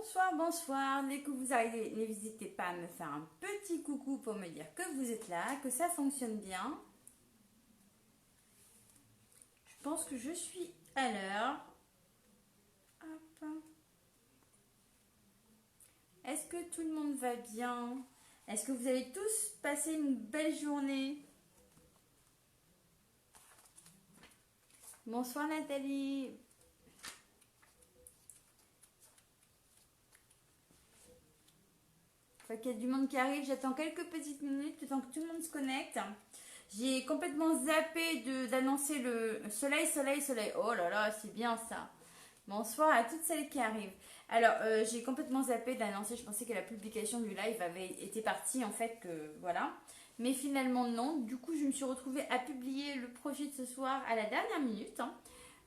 Bonsoir, bonsoir. Dès que vous arrivez, n'hésitez pas à me faire un petit coucou pour me dire que vous êtes là, que ça fonctionne bien. Je pense que je suis à l'heure. Hop. Est-ce que tout le monde va bien? Est-ce que vous avez tous passé une belle journée? Bonsoir Nathalie. Il y a du monde qui arrive, j'attends quelques petites minutes le temps que tout le monde se connecte. J'ai complètement zappé d'annoncer le soleil, soleil, soleil. Oh là là, c'est bien ça. Bonsoir à toutes celles qui arrivent. Alors, j'ai complètement zappé d'annoncer, je pensais que la publication du live avait été partie, en fait, que voilà. Mais finalement, non. Du coup, je me suis retrouvée à publier le projet de ce soir à la dernière minute.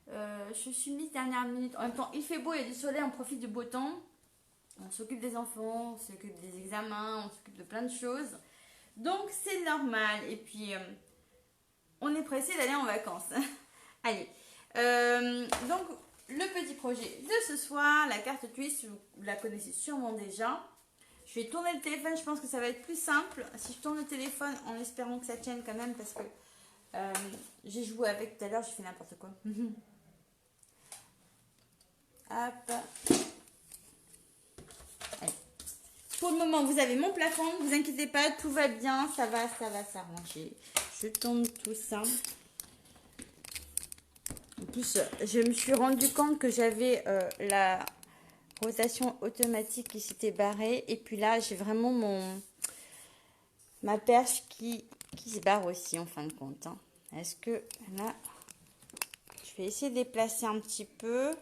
Je suis mise dernière minute. En même temps, il fait beau, il y a du soleil, on profite du beau temps. On s'occupe des enfants, on s'occupe des examens, on s'occupe de plein de choses. Donc, c'est normal. Et puis, on est pressé d'aller en vacances. Allez. Donc, le petit projet de ce soir, la carte twist, vous la connaissez sûrement déjà. Je vais tourner le téléphone, je pense que ça va être plus simple. Si je tourne le téléphone en espérant que ça tienne quand même, parce que j'ai joué avec tout à l'heure, j'ai fait n'importe quoi. Hop. Allez. Pour le moment, vous avez mon plafond, ne vous inquiétez pas, tout va bien, ça va s'arranger. Je tourne tout ça. En plus, je me suis rendu compte que j'avais la rotation automatique qui s'était barrée. Et puis là, j'ai vraiment ma perche qui se barre aussi en fin de compte. Hein. Est-ce que là, je vais essayer de déplacer un petit peu.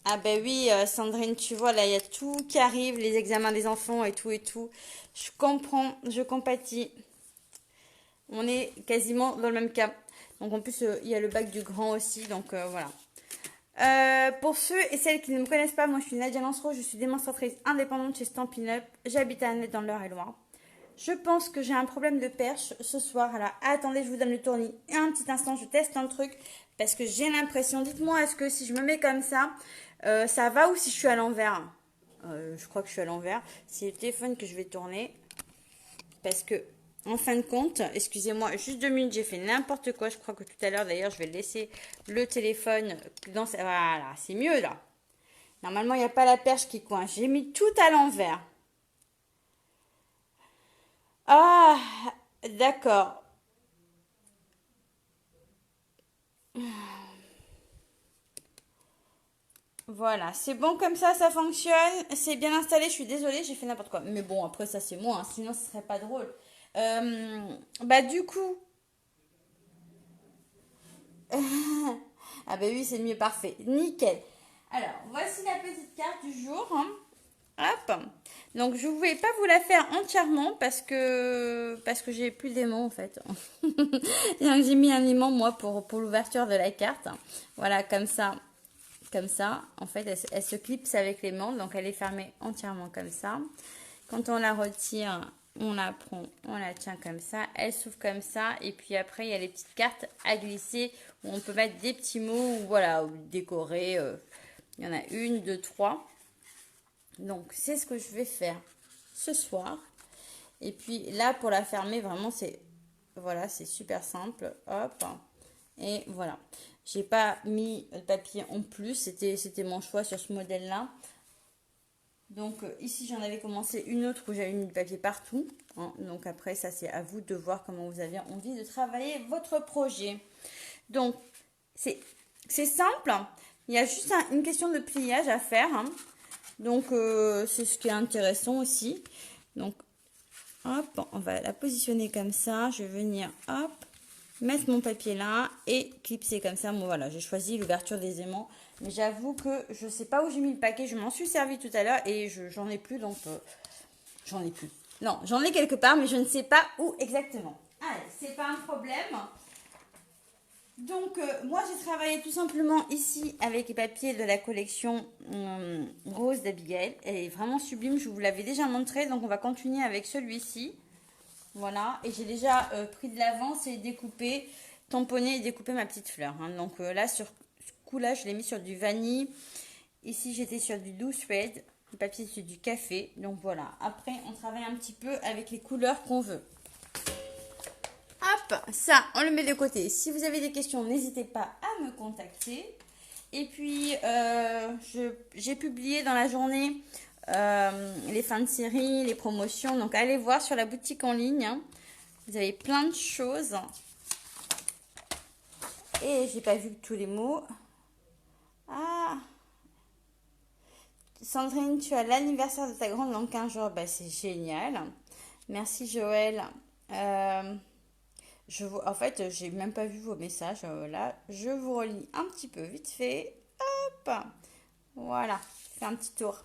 Ah ben oui, Sandrine, tu vois, là, il y a tout qui arrive, les examens des enfants et tout et tout. Je comprends, je compatis. On est quasiment dans le même cas. Donc en plus, il y a le bac du grand aussi, donc voilà. Pour ceux et celles qui ne me connaissent pas, moi je suis Nadia Lancereau, je suis démonstratrice indépendante chez Stampin' Up. J'habite à Annette dans l'Eure-et-Loire. Je pense que j'ai un problème de perche ce soir. Alors attendez, je vous donne le tournis. Et un petit instant, je teste un truc parce que j'ai l'impression, dites-moi, est-ce que si je me mets comme ça va ou si je suis à l'envers? Je crois que je suis à l'envers. C'est le téléphone que je vais tourner parce que en fin de compte, excusez-moi, juste 2 minutes, j'ai fait n'importe quoi. Je crois que tout à l'heure, d'ailleurs, je vais laisser le téléphone dans sa... Voilà, c'est mieux là. Normalement, il n'y a pas la perche qui coince. J'ai mis tout à l'envers. Ah, d'accord. Voilà, c'est bon comme ça fonctionne. C'est bien installé. Je suis désolée, j'ai fait n'importe quoi. Mais bon, après, ça, c'est moi. Hein, sinon, ce serait pas drôle. Bah, du coup... Ah bah oui, c'est mieux, parfait. Nickel. Alors, voici la petite carte du jour. Hein. Hop. Donc, je ne voulais pas vous la faire entièrement parce que j'ai plus d'aimant en fait. Donc, j'ai mis un aimant, moi, pour l'ouverture de la carte. Voilà, comme ça. Comme ça. En fait, elle se clipse avec l'aimant. Donc, elle est fermée entièrement comme ça. Quand on la retire, on la prend, on la tient comme ça, elle s'ouvre comme ça, et puis après il y a les petites cartes à glisser où on peut mettre des petits mots, ou voilà, ou décorer. Il y en a 1, 2, 3. Donc c'est ce que je vais faire ce soir. Et puis là pour la fermer, vraiment c'est voilà, c'est super simple. Hop. Et voilà. J'ai pas mis de papier en plus, c'était mon choix sur ce modèle-là. Donc ici j'en avais commencé une autre où j'avais mis du papier partout. Hein. Donc après ça c'est à vous de voir comment vous avez envie de travailler votre projet. Donc c'est simple. Il y a juste une question de pliage à faire. Hein. Donc c'est ce qui est intéressant aussi. Donc hop, on va la positionner comme ça. Je vais venir hop, mettre mon papier là et clipser comme ça. Bon voilà, j'ai choisi l'ouverture des aimants. Mais j'avoue que je ne sais pas où j'ai mis le paquet. Je m'en suis servi tout à l'heure et j'en ai plus. Donc, j'en ai plus. Non, j'en ai quelque part, mais je ne sais pas où exactement. Allez, c'est pas un problème. Donc, moi, j'ai travaillé tout simplement ici avec les papiers de la collection Rose d'Abigail. Elle est vraiment sublime. Je vous l'avais déjà montré. Donc, on va continuer avec celui-ci. Voilà. Et j'ai déjà pris de l'avance et découpé, tamponné et découpé ma petite fleur. Hein. Donc, là, sur là je l'ai mis sur du vanille Ici, j'étais sur du Blue Thread. Le papier, c'est du café. Donc voilà. Après, on travaille un petit peu avec les couleurs qu'on veut. Hop, ça, on le met de côté. Si vous avez des questions, n'hésitez pas à me contacter. Et puis, j'ai publié dans la journée les fins de série, les promotions. Donc, allez voir sur la boutique en ligne. Hein. Vous avez plein de choses. Et j'ai pas vu tous les mots. Ah, Sandrine, tu as l'anniversaire de ta grande dans 15 jours. Bah, c'est génial. Merci Joël. En fait, j'ai même pas vu vos messages. Là, je vous relis un petit peu vite fait. Hop. Voilà. Fais un petit tour.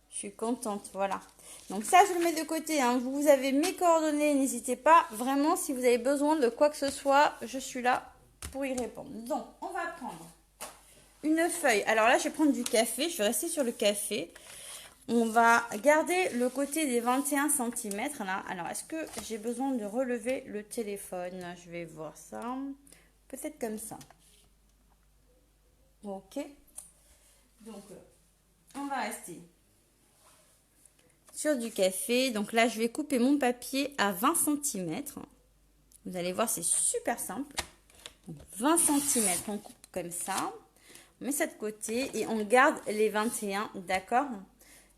Je suis contente. Voilà. Donc ça, je le mets de côté. Hein. Vous avez mes coordonnées. N'hésitez pas. Vraiment, si vous avez besoin de quoi que ce soit, je suis là pour y répondre. Donc, on va prendre une feuille. Alors là, je vais prendre du café. Je vais rester sur le café. On va garder le côté des 21 cm là. Alors, est-ce que j'ai besoin de relever le téléphone? Je vais voir ça. Peut-être comme ça. Ok. Donc, on va rester sur du café. Donc là, je vais couper mon papier à 20 cm. Vous allez voir, c'est super simple. Donc, 20 cm, on coupe comme ça. On met ça de côté et on garde les 21, d'accord?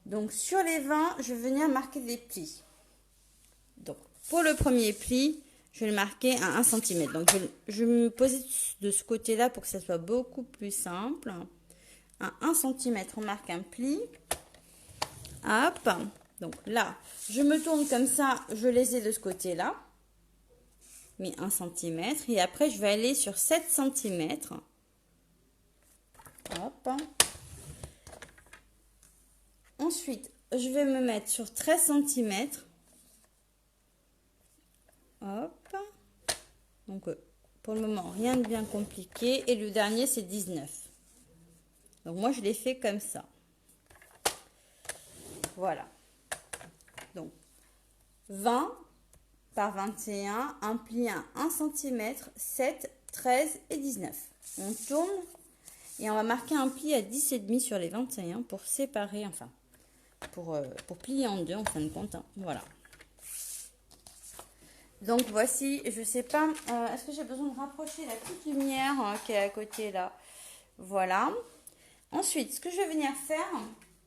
Donc, sur les 20, je vais venir marquer des plis. Donc, pour le premier pli, je vais le marquer à 1 cm. Donc, je vais me poser de ce côté-là pour que ça soit beaucoup plus simple. À 1 cm, on marque un pli. Hop. Donc là, je me tourne comme ça, je les ai de ce côté-là. Mais 1 cm. Et après, je vais aller sur 7 cm. Hop. Ensuite, je vais me mettre sur 13 cm. Hop. Donc, pour le moment, rien de bien compliqué. Et le dernier, c'est 19. Donc, moi, je l'ai fait comme ça. Voilà. Donc, 20 par 21, un pli à 1 cm, 7, 13 et 19. On tourne et on va marquer un pli à 10,5 sur les 21 pour séparer, enfin, pour plier en deux en fin de compte. Hein. Voilà. Donc voici, je sais pas, est-ce que j'ai besoin de rapprocher la petite lumière qui est à côté là? Voilà. Ensuite, ce que je vais venir faire,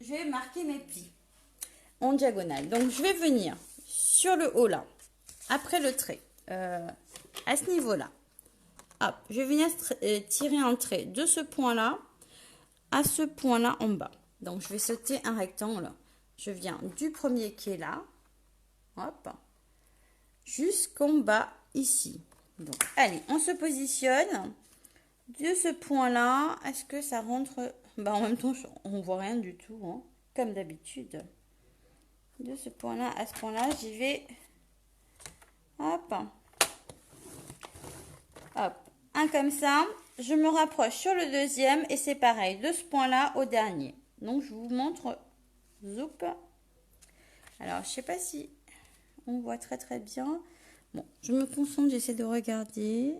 je vais marquer mes plis en diagonale. Donc je vais venir sur le haut là, après le trait, à ce niveau-là. Hop, je vais venir tirer un trait de ce point-là à ce point-là en bas. Donc je vais sauter un rectangle. Je viens du premier qui est là. Hop. Jusqu'en bas ici. Donc, allez, on se positionne de ce point-là. Est-ce que ça rentre? Bah, en même temps, on voit rien du tout, hein, comme d'habitude. De ce point-là à ce point-là, j'y vais. Hop. Hop. Un comme ça. Je me rapproche sur le deuxième et c'est pareil, de ce point-là au dernier. Donc, je vous montre. Zoup. Alors, je sais pas si on voit très très bien. Bon, je me concentre, j'essaie de regarder.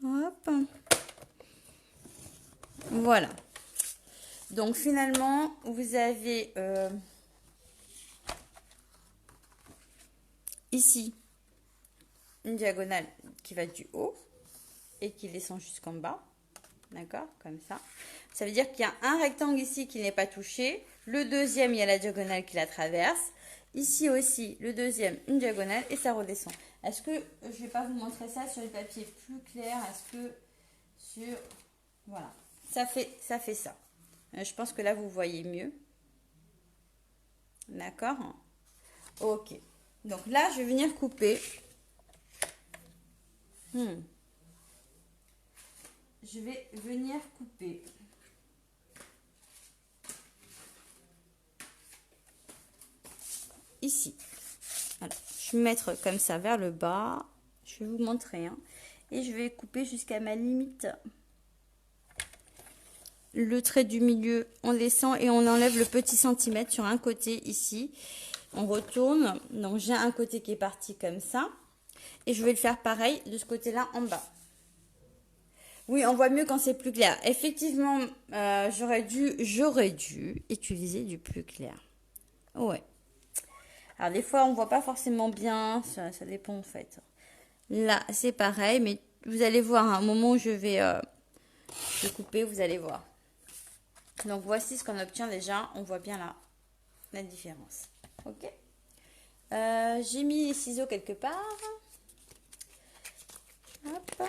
Hop. Voilà. Donc finalement, vous avez ici une diagonale qui va du haut et qui descend jusqu'en bas. D'accord? Comme ça. Ça veut dire qu'il y a un rectangle ici qui n'est pas touché. Le deuxième, il y a la diagonale qui la traverse. Ici aussi, le deuxième, une diagonale et ça redescend. Est-ce que je ne vais pas vous montrer ça sur le papier plus clair? Est-ce que sur... Voilà, ça fait ça. Je pense que là, vous voyez mieux. D'accord? Ok. Donc là, je vais venir couper. Je vais venir couper. Ici. Alors, je vais mettre comme ça vers le bas. Je vais vous montrer. Hein. Et je vais couper jusqu'à ma limite. Le trait du milieu, on descend et on enlève le petit centimètre sur un côté ici. On retourne. Donc, j'ai un côté qui est parti comme ça. Et je vais le faire pareil de ce côté-là en bas. Oui, on voit mieux quand c'est plus clair. Effectivement, j'aurais dû utiliser du plus clair. Ouais. Alors des fois, on voit pas forcément bien, ça dépend en fait. Là, c'est pareil, mais vous allez voir, à un moment où je vais couper, vous allez voir. Donc voici ce qu'on obtient déjà, on voit bien là la différence. Ok. J'ai mis les ciseaux quelque part. Hop.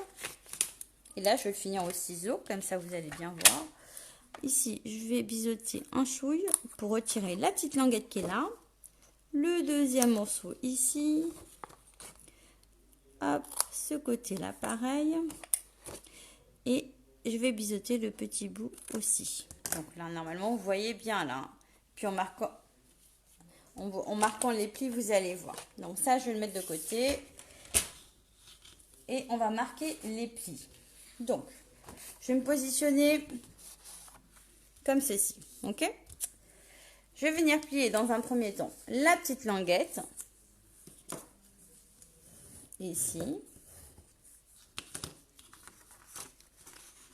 Et là, je vais le finir au ciseau, comme ça vous allez bien voir. Ici, je vais biseauter un chouille pour retirer la petite languette qui est là. Le deuxième morceau ici. Hop, ce côté-là, pareil. Et je vais biseauter le petit bout aussi. Donc là, normalement, vous voyez bien là. Puis en marquant les plis, vous allez voir. Donc ça, je vais le mettre de côté. Et on va marquer les plis. Donc, je vais me positionner comme ceci. Ok? Je vais venir plier dans un premier temps la petite languette. Ici.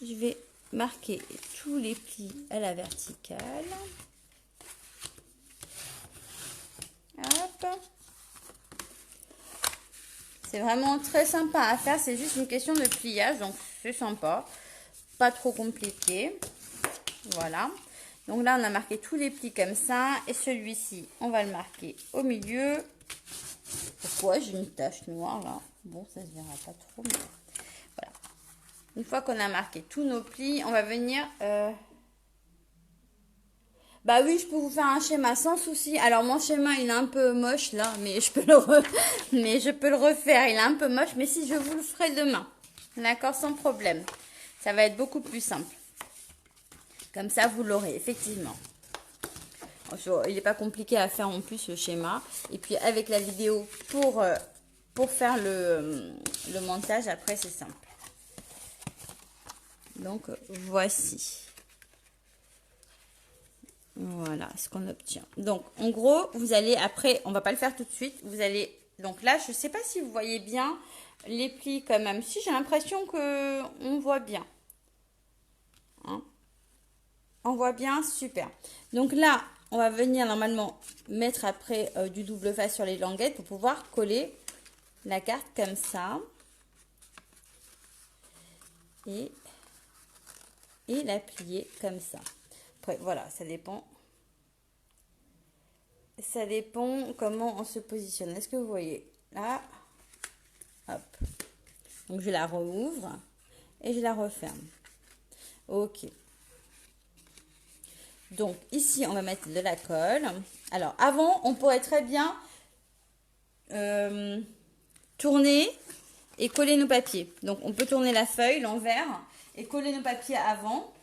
Je vais marquer tous les plis à la verticale. Hop. C'est vraiment très sympa à faire, c'est juste une question de pliage, donc c'est sympa. Pas trop compliqué. Voilà. Donc là, on a marqué tous les plis comme ça. Et celui-ci, on va le marquer au milieu. Pourquoi j'ai une tache noire là? Bon, ça se verra pas trop, mais voilà. Une fois qu'on a marqué tous nos plis, on va venir... Bah oui, je peux vous faire un schéma sans souci. Alors mon schéma, il est un peu moche là, mais je peux le refaire. Il est un peu moche, mais si je vous le ferai demain. D'accord, sans problème. Ça va être beaucoup plus simple. Comme ça, vous l'aurez, effectivement. Il n'est pas compliqué à faire en plus, le schéma. Et puis avec la vidéo pour faire le montage, après, c'est simple. Donc, voici. Voilà ce qu'on obtient. Donc, en gros, vous allez, après, on va pas le faire tout de suite. Vous allez, donc là, je sais pas si vous voyez bien les plis quand même. Si, j'ai l'impression que on voit bien. Hein? On voit bien, super. Donc là, on va venir normalement mettre après du double face sur les languettes pour pouvoir coller la carte comme ça. Et la plier comme ça. Après, voilà, ça dépend. Ça dépend comment on se positionne. Est-ce que vous voyez? Là, hop. Donc, je la rouvre et je la referme. Ok. Donc, ici, on va mettre de la colle. Alors, avant, on pourrait très bien tourner et coller nos papiers. Donc, on peut tourner la feuille, l'envers, et coller nos papiers avant.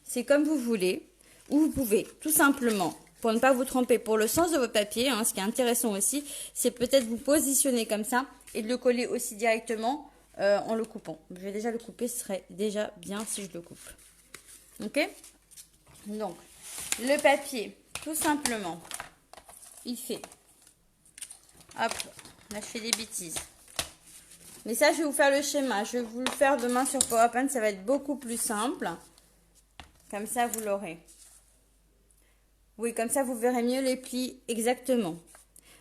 C'est comme vous voulez. Ou vous pouvez tout simplement, pour ne pas vous tromper, pour le sens de votre papier, hein, ce qui est intéressant aussi, c'est peut-être vous positionner comme ça et de le coller aussi directement en le coupant. Je vais déjà le couper, ce serait déjà bien si je le coupe. Ok? Donc, le papier, tout simplement, il fait... Hop, là je fais des bêtises. Mais ça, je vais vous faire le schéma. Je vais vous le faire demain sur PowerPoint, ça va être beaucoup plus simple. Comme ça, vous l'aurez. Oui, comme ça, vous verrez mieux les plis exactement.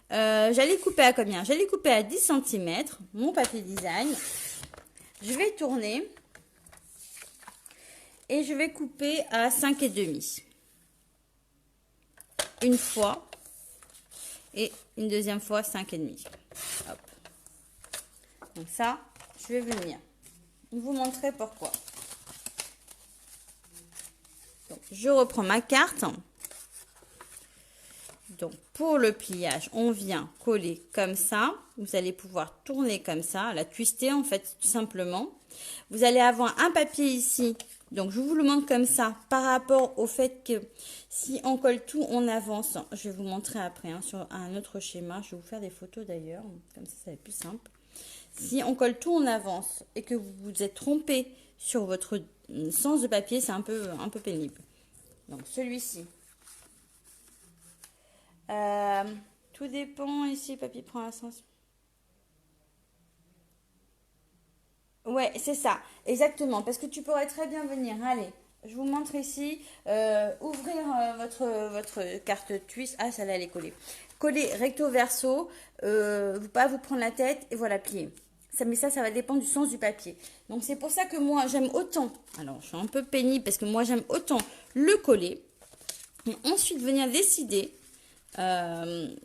J'allais couper à combien? J'allais couper à 10 cm, mon papier design. Je vais tourner. Et je vais couper à 5,5. Une fois. Et une deuxième fois, 5,5. Hop. Donc ça, je vais venir vous montrer pourquoi. Donc, je reprends ma carte. Donc, pour le pliage, on vient coller comme ça. Vous allez pouvoir tourner comme ça, la twister en fait, tout simplement. Vous allez avoir un papier ici. Donc, je vous le montre comme ça par rapport au fait que si on colle tout, on avance. Je vais vous montrer après hein, sur un autre schéma. Je vais vous faire des photos d'ailleurs. Comme ça va être plus simple. Si on colle tout, on avance et que vous vous êtes trompé sur votre sens de papier, c'est un peu pénible. Donc, celui-ci. Tout dépend ici, papier prend un sens. Ouais, c'est ça, exactement. Parce que tu pourrais très bien venir. Allez, je vous montre ici. Ouvrir votre carte twist. Ah, celle-là, elle est collée. Coller recto verso. Pas vous prendre la tête et voilà, plier. Ça va dépendre du sens du papier. Donc, c'est pour ça que moi, j'aime autant. Alors, je suis un peu pénible parce que moi, j'aime autant le coller. Et ensuite, venir décider. euh,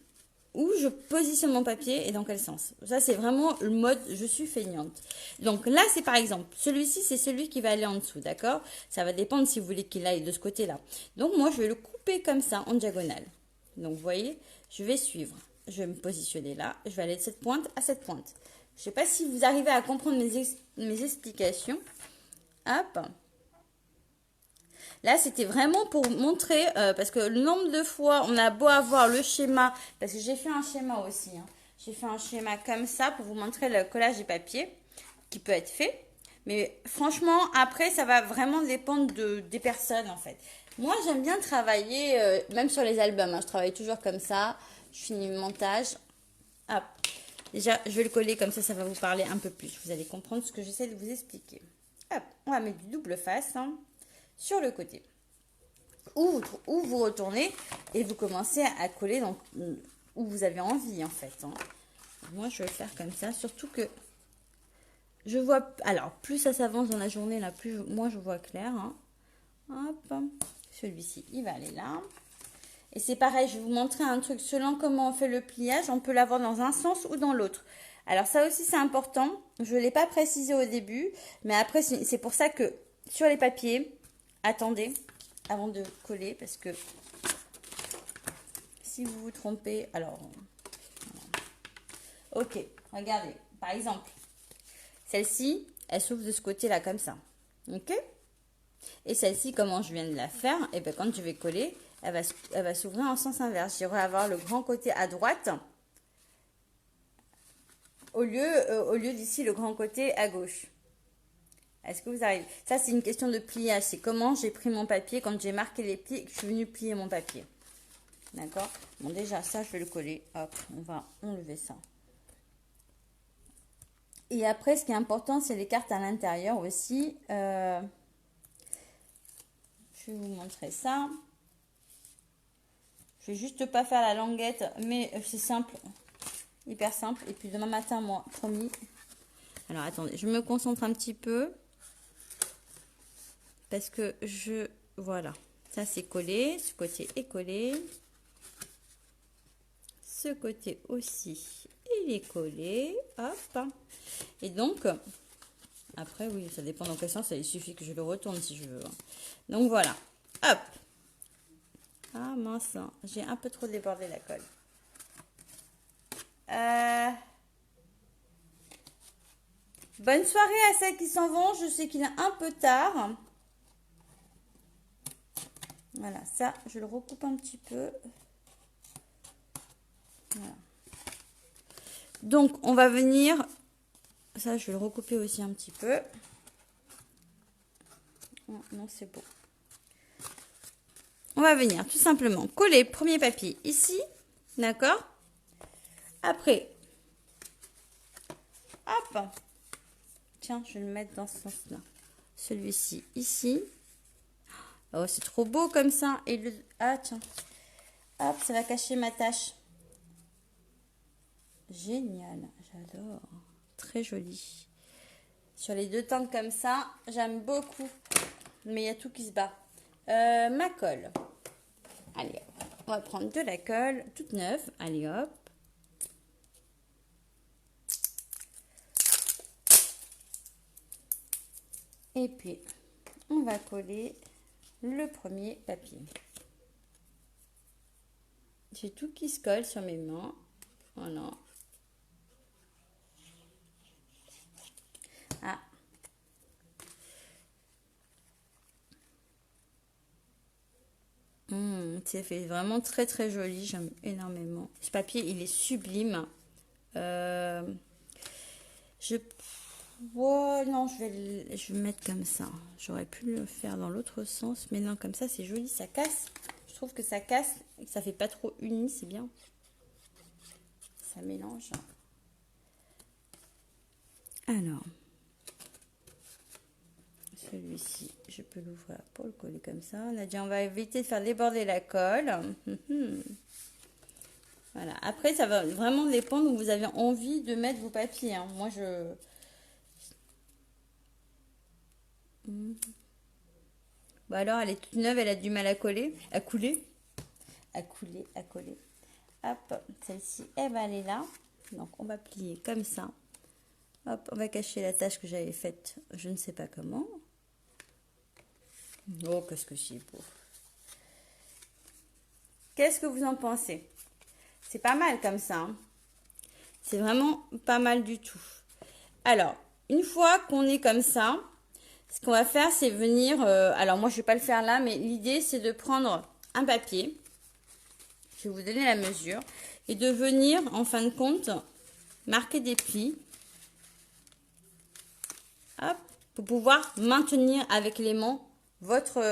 où je positionne mon papier et dans quel sens. Ça, c'est vraiment le mode je suis feignante. Donc là, c'est par exemple, celui-ci, c'est celui qui va aller en dessous, d'accord? Ça va dépendre si vous voulez qu'il aille de ce côté-là. Donc moi, je vais le couper comme ça, en diagonale. Donc vous voyez, je vais suivre. Je vais me positionner là. Je vais aller de cette pointe à cette pointe. Je ne sais pas si vous arrivez à comprendre mes explications. Hop. Là, c'était vraiment pour montrer, parce que le nombre de fois, on a beau avoir le schéma, parce que j'ai fait un schéma aussi, hein. J'ai fait un schéma comme ça pour vous montrer le collage des papiers qui peut être fait. Mais franchement, après, ça va vraiment dépendre des personnes, en fait. Moi, j'aime bien travailler, même sur les albums, hein. Je travaille toujours comme ça. Je finis le montage. Hop. Déjà, je vais le coller comme ça va vous parler un peu plus. Vous allez comprendre ce que j'essaie de vous expliquer. Hop, on va mettre du double face, hein, sur le côté. Ou vous retournez et vous commencez à coller donc, où vous avez envie, en fait, hein. Moi, je vais faire comme ça, surtout que je vois... Alors, plus ça s'avance dans la journée, là, plus moi, je vois clair, hein. Hop, celui-ci, il va aller là. Et c'est pareil, je vais vous montrer un truc. Selon comment on fait le pliage, on peut l'avoir dans un sens ou dans l'autre. Alors ça aussi, c'est important. Je ne l'ai pas précisé au début, mais après, c'est pour ça que sur les papiers, attendez avant de coller, parce que si vous vous trompez, alors... Ok, regardez. Par exemple, celle-ci, elle s'ouvre de ce côté-là, comme ça. Ok? Et celle-ci, comment je viens de la faire, et bien quand je vais coller, elle va s'ouvrir en sens inverse. J'irai avoir le grand côté à droite au lieu d'ici le grand côté à gauche. Est-ce que vous arrivez? Ça, c'est une question de pliage. C'est comment j'ai pris mon papier quand j'ai marqué les plis et que je suis venue plier mon papier. D'accord? Bon, déjà, ça, je vais le coller. Hop, on va enlever ça. Et après, ce qui est important, c'est les cartes à l'intérieur aussi. Je vais vous montrer ça. Je vais juste pas faire la languette, mais c'est simple, hyper simple. Et puis demain matin, moi, promis. Alors attendez, je me concentre un petit peu parce que voilà, ça c'est collé, ce côté est collé, ce côté aussi, il est collé, hop. Et donc, après oui, ça dépend dans quel sens, il suffit que je le retourne si je veux. Donc voilà, hop. Ah mince, j'ai un peu trop débordé la colle. Bonne soirée à celles qui s'en vont. Je sais qu'il est un peu tard. Voilà, ça, je le recoupe un petit peu. Voilà. Donc, on va venir... Ça, je vais le recouper aussi un petit peu. Oh, non, c'est beau. On va venir tout simplement coller le premier papier ici. D'accord? Après, hop. Tiens, je vais le mettre dans ce sens-là. Celui-ci ici. Oh, c'est trop beau comme ça. Et le... Ah, tiens. Hop, ça va cacher ma tâche. Génial, j'adore. Très joli. Sur les deux teintes comme ça, j'aime beaucoup. Mais il y a tout qui se bat. Ma colle. Allez, on va prendre de la colle toute neuve. Allez, hop. Et puis, on va coller le premier papier. J'ai tout qui se colle sur mes mains. Voilà. Ah. C'est fait vraiment très très joli. J'aime énormément. Ce papier, il est sublime. Non, je vais le mettre comme ça. J'aurais pu le faire dans l'autre sens. Mais non, comme ça, c'est joli. Ça casse. Je trouve que ça casse et que ça fait pas trop uni. C'est bien. Ça mélange. Alors, Celui-ci, je peux l'ouvrir pour le coller comme ça. Nadia, on va éviter de faire déborder la colle. Voilà. Après, ça va vraiment dépendre où vous avez envie de mettre vos papiers. Hein. Moi, je... Bon, alors, elle est toute neuve, elle a du mal à coller, à couler. À couler, à coller. Hop, celle-ci, elle va aller là. Donc, on va plier comme ça. Hop, on va cacher la tâche que j'avais faite, je ne sais pas comment. Oh, qu'est-ce que c'est beau. Qu'est-ce que vous en pensez? C'est pas mal comme ça. Hein. C'est vraiment pas mal du tout. Alors, une fois qu'on est comme ça, ce qu'on va faire, c'est venir... alors, moi, je vais pas le faire là, mais l'idée, c'est de prendre un papier. Je vais vous donner la mesure. Et de venir, en fin de compte, marquer des plis. Hop, pour pouvoir maintenir avec l'aimant votre...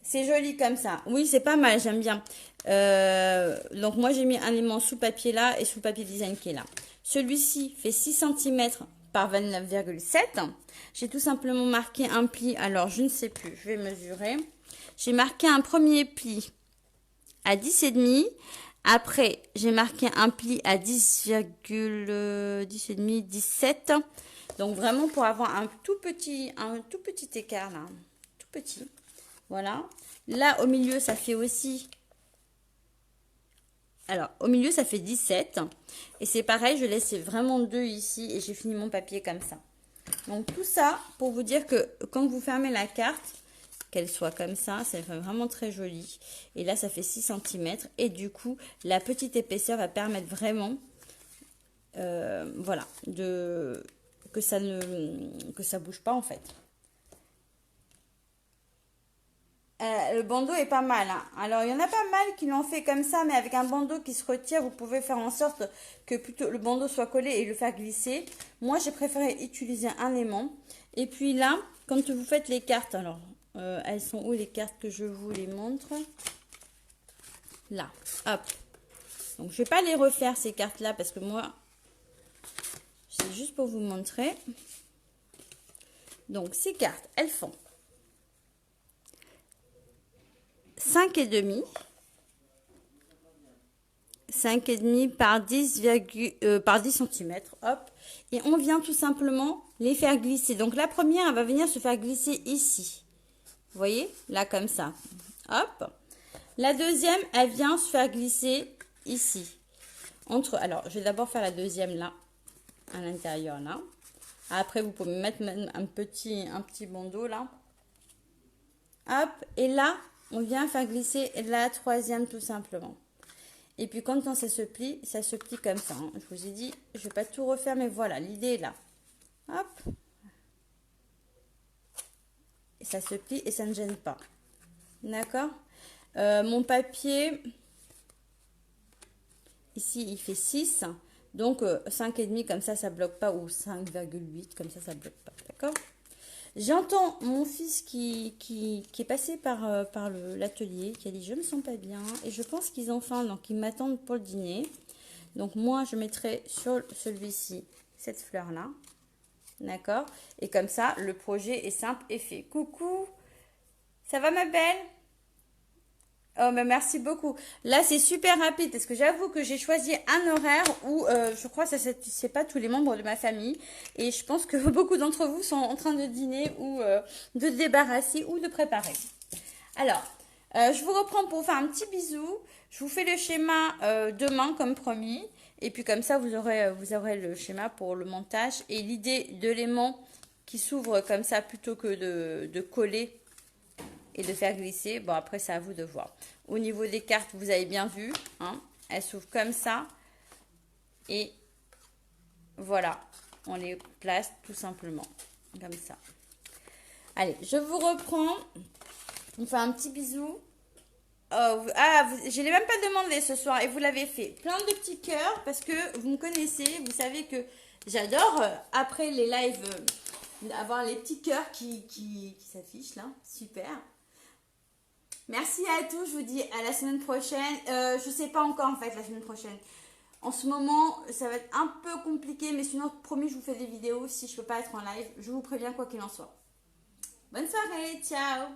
c'est joli comme ça. Oui, c'est pas mal, j'aime bien. Donc, moi, j'ai mis un aimant sous papier là et sous papier design qui est là. Celui-ci fait 6 cm par 29,7. J'ai tout simplement marqué un pli. Alors, je ne sais plus, je vais mesurer. J'ai marqué un premier pli à 10,5. Après, j'ai marqué un pli à 10,10,5, 17. Donc, vraiment pour avoir un tout petit écart là. Tout petit. Voilà. Là, au milieu, ça fait aussi... Alors, au milieu, ça fait 17. Et c'est pareil, je laisse vraiment 2 ici et j'ai fini mon papier comme ça. Donc, tout ça pour vous dire que quand vous fermez la carte, qu'elle soit comme ça vraiment très joli. Et là, ça fait 6 cm. Et du coup, la petite épaisseur va permettre vraiment, voilà, que ça bouge pas en fait. Le bandeau est pas mal. Hein. Alors, il y en a pas mal qui l'ont fait comme ça, mais avec un bandeau qui se retire, vous pouvez faire en sorte que plutôt le bandeau soit collé et le faire glisser. Moi, j'ai préféré utiliser un aimant. Et puis là, quand vous faites les cartes, alors, elles sont où les cartes que je vous les montre? Là, hop. Donc, je vais pas les refaire ces cartes-là parce que moi, c'est juste pour vous montrer. Donc, ces cartes, elles font 5,5 par 10, par 10 cm. Hop. Et on vient tout simplement les faire glisser. Donc, la première, elle va venir se faire glisser ici. Vous voyez? Là, comme ça. Hop. La deuxième, elle vient se faire glisser ici. Alors, je vais d'abord faire la deuxième là, à l'intérieur là. Après, vous pouvez mettre même un petit bandeau là. Hop. Et là, on vient faire glisser la troisième tout simplement. Et puis quand ça se plie comme ça. Hein. Je vous ai dit, je ne vais pas tout refaire, mais voilà, l'idée est là. Hop. Et ça se plie et ça ne gêne pas. D'accord. Mon papier, ici, il fait 6. Donc 5,5 comme ça ne bloque pas. Ou 5,8 comme ça ne bloque pas. D'accord. J'entends mon fils qui est passé par l'atelier, qui a dit « Je me sens pas bien » et je pense qu'ils ont faim, donc ils m'attendent pour le dîner. Donc moi, je mettrai sur celui-ci cette fleur-là, d'accord? Et comme ça, le projet est simple et fait. Coucou, ça va ma belle? Oh, mais merci beaucoup. Là, c'est super rapide parce que j'avoue que j'ai choisi un horaire où je crois que ça ne satisfait pas tous les membres de ma famille. Et je pense que beaucoup d'entre vous sont en train de dîner ou de débarrasser ou de préparer. Alors, je vous reprends pour vous faire un petit bisou. Je vous fais le schéma demain comme promis. Et puis comme ça, vous aurez le schéma pour le montage. Et l'idée de l'aimant qui s'ouvre comme ça plutôt que de coller et de faire glisser. Bon, après, c'est à vous de voir. Au niveau des cartes, vous avez bien vu. Hein, elles s'ouvrent comme ça. Et voilà. On les place tout simplement. Comme ça. Allez, je vous reprends. On fait un petit bisou. Oh, je ne l'ai même pas demandé ce soir. Et vous l'avez fait. Plein de petits cœurs. Parce que vous me connaissez. Vous savez que j'adore, après les lives, avoir les petits cœurs qui s'affichent là. Super. Merci à tous, je vous dis à la semaine prochaine. Je sais pas encore en fait la semaine prochaine. En ce moment, ça va être un peu compliqué, mais sinon, promis, je vous fais des vidéos si je peux pas être en live. Je vous préviens quoi qu'il en soit. Bonne soirée, ciao.